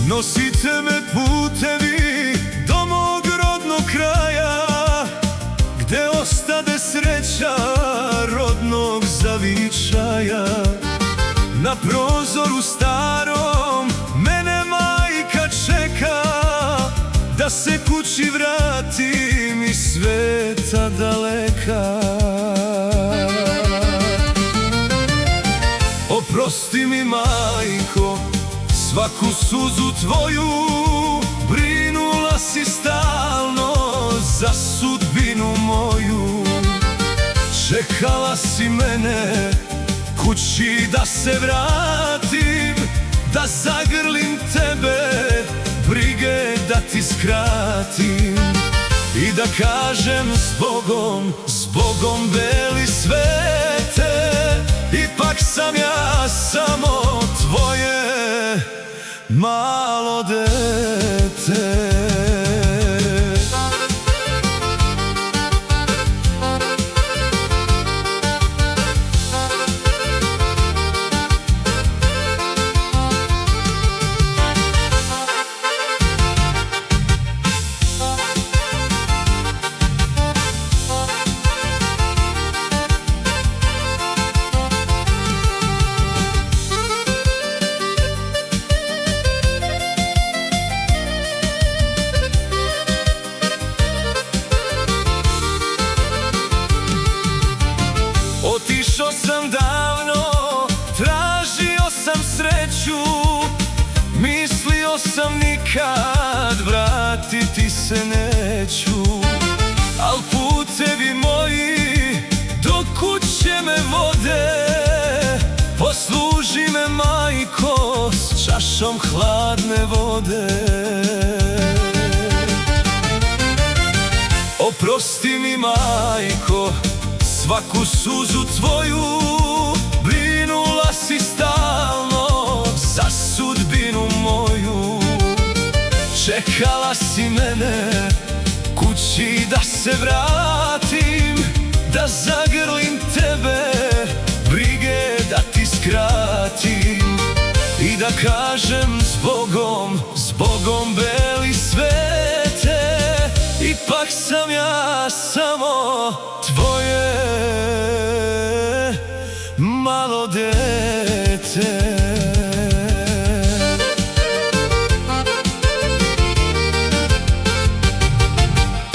Nosite me putevi do mog rodnog kraja, gde ostade sreća rodnog zavičaja. Na prozoru starom mene majka čeka, da se kući vratim iz sveta daleka. Oprosti mi, majko, svaku suzu tvoju, brinula si stalno za sudbinu moju. Čekala si mene kući da se vratim, da zagrlim tebe, brige da ti skratim i da kažem s Bogom beli svete, ipak sam ja samo tvoje malo dete. Otišao sam davno, tražio sam sreću, mislio sam nikad vratiti se neću. Al putevi moji do kuće me vode, posluži me, majko, s čašom hladne vode. Oprosti mi, majko, svaku suzu tvoju, brinula si stalno za sudbinu moju. Čekala si mene kući da se vratim, da zagrlim tebe, brige da ti skratim i da kažem s Bogom beli svete, ipak sam ja samo tvoje malo dete.